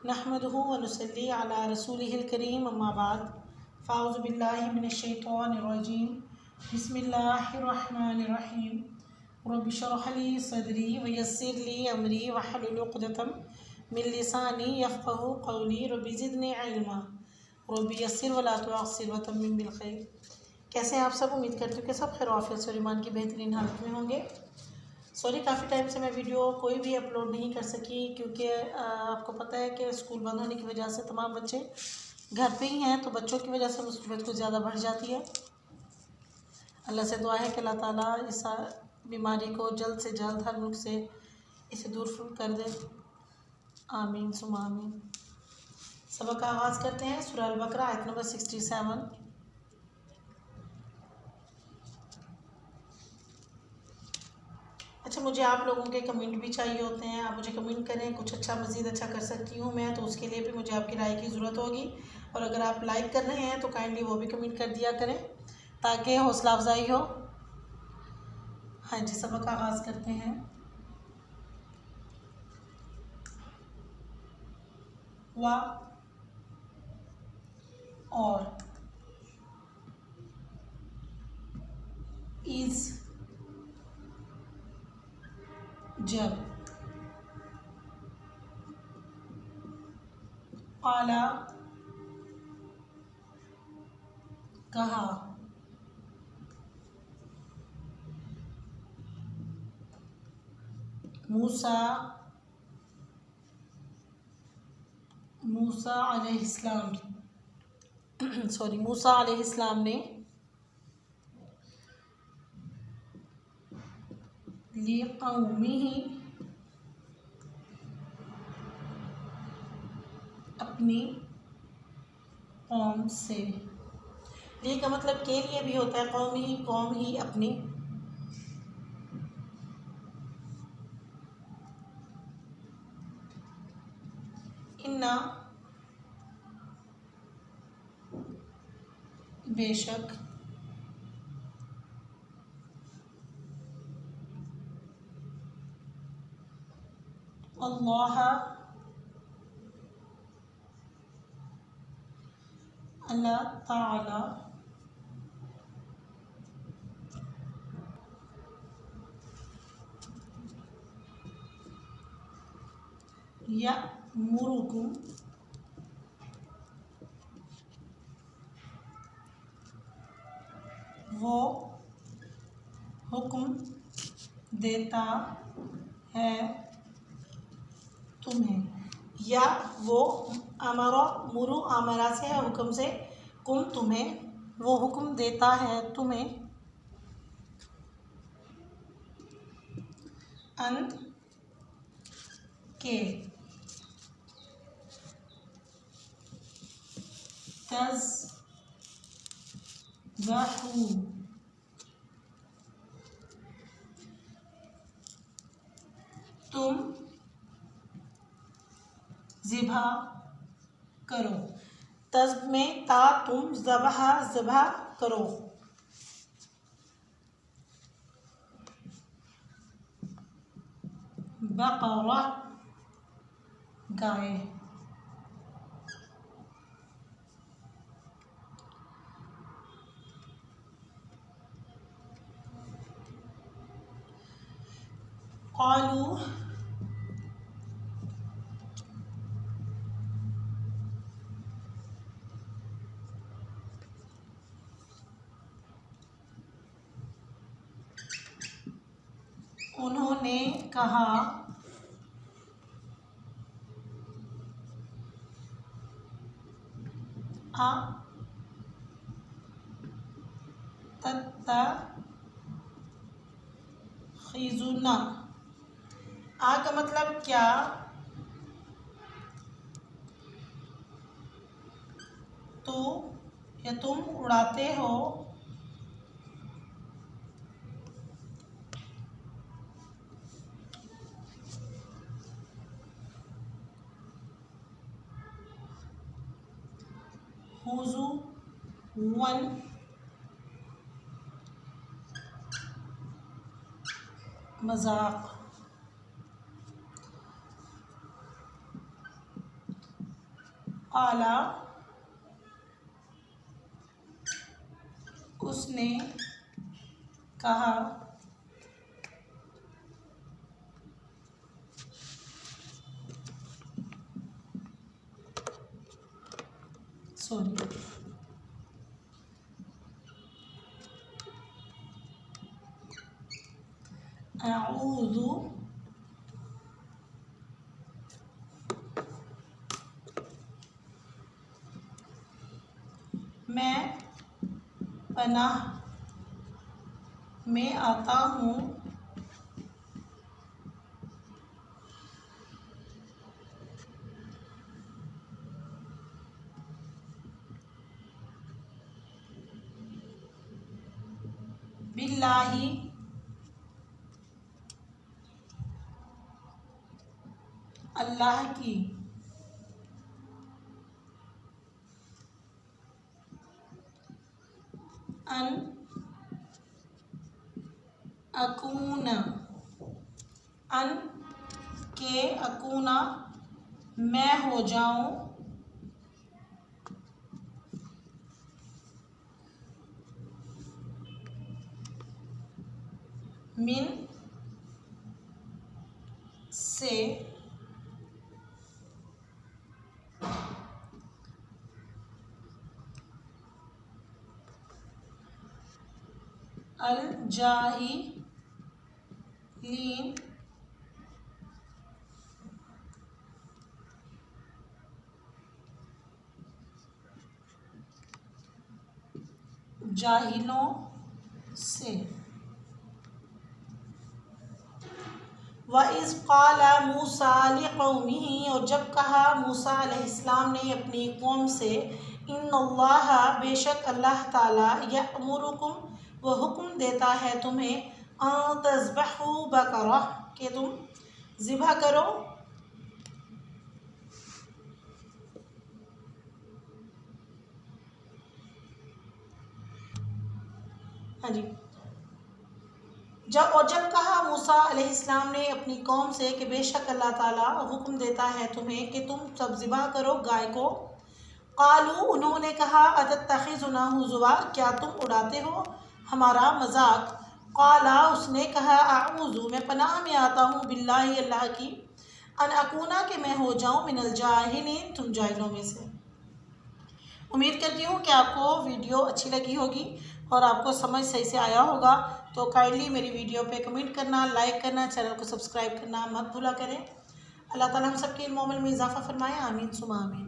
नहमदुहु व नुसल्ली अला रसूलिहिल करीम अम्मा बाद फ़ाऊज़ु बिल्लाहि मिनश शैतानिर रजीम बिस्मिल्लाहिर रहमानिर रहीम रब्बि इश्रह ली सदरी व यस्सिर ली अमरी वहलुल उक़दतम मिन लिसानी यफ़क़हू क़ौली रब्बि ज़िदनी इल्मा रब्बि यस्सिर व ला तुअस्सिर व तम्मिम बिल खैर। कैसे हैं आप सब? उम्मीद करती हूँ कि सब खैर आफियत और ईमान की बेहतरीन हालत में होंगे। सॉरी, काफ़ी टाइम से मैं वीडियो कोई भी अपलोड नहीं कर सकी क्योंकि आपको पता है कि स्कूल बंद होने की वजह से तमाम बच्चे घर पे ही हैं, तो बच्चों की वजह से मुसीबत कुछ ज़्यादा बढ़ जाती है। अल्लाह से दुआ है कि अल्लाह ताला इस बीमारी को जल्द से जल्द हर मुल्क से इसे दूर कर दे। आमीन सुमा आमीन। सबक का आगाज़ करते हैं। सूरह अलबकरा आयत नंबर 67। अच्छा, मुझे आप लोगों के कमेंट भी चाहिए होते हैं। आप मुझे कमेंट करें, कुछ अच्छा मज़ीद अच्छा कर सकती हूँ मैं, तो उसके लिए भी मुझे आपकी राय की ज़रूरत होगी। और अगर आप लाइक कर रहे हैं तो काइंडली वो भी कमेंट कर दिया करें ताकि हौसला अफजाई हो। हाँ जी, सबक का आगाज़ करते हैं। वा और इज़ जब, आला कहा, मूसा अलैहिस्सलाम मूसा अलैहिस्सलाम ने लिक़ौमिही अपनी कौम से। लिए का मतलब के लिए भी होता है, कौम ही अपनी। इन्ना बेशक अल्लाह अल्लाह ताला यअमुरुकुम वो हुक्म देता है तुम्हें, या वो अमरा मुरु अमरा से है, हुक्म से, कुम तुम्हें, वो हुक्म देता है तुम्हें, अन के तज़बहू तुम ज़िबा करो। तज़ब में ता तुम, ज़बह करो। बक़रा गाय। क़ालू उन्होंने कहा, आ तत्तखिज़ुना। आ का मतलब क्या, तो या तुम उड़ाते हो, हुज़ुवन मजाक। काला उसने कहा अऊज़ु मैं पनाह में आता हूँ बिल्लाही अल्लाह की अन अकूना अन के अकूना मैं हो जाऊं मिन से अल जाहिलीन जाहिलों से। वइज़ क़ाला मूसा लिक़ौमिही और जब कहा मूसा अलैहिस्सलाम ने अपनी कौम से इन्नल्लाह बेशक अल्लाह ताला यअमुरुकुम वो हुक्म देता है तुम्हें अन तज़बहू बकरा कि तुम ज़िबह करो हाँ जी जब कहा मूसा अलैहिस्सलाम ने अपनी कौम से कि बेशक अल्लाह ताला हुक्म देता है तुम्हें कि तुम सब ज़िबह करो गाय को। क़ालू उन्होंने कहा अतत्तख़िज़ुना हुज़ुवा क्या तुम उड़ाते हो हमारा मजाक। क़ाला उसने कहा अऊज़ु मैं पनाह में आता हूँ बिल्लाहि अल्लाह की अन अकूना कि मैं हो जाऊँ मिनल जाहिलीन तुम जाहिलों में से। उम्मीद करती हूँ कि आपको वीडियो अच्छी लगी होगी और आपको समझ सही से आया होगा। तो काइंडली मेरी वीडियो पे कमेंट करना, लाइक करना, चैनल को सब्सक्राइब करना मत भूला करें। अल्लाह ताला हम सबके इल्म और अमल में इजाफ़ा फरमाए। आमीन सुमा आमीन।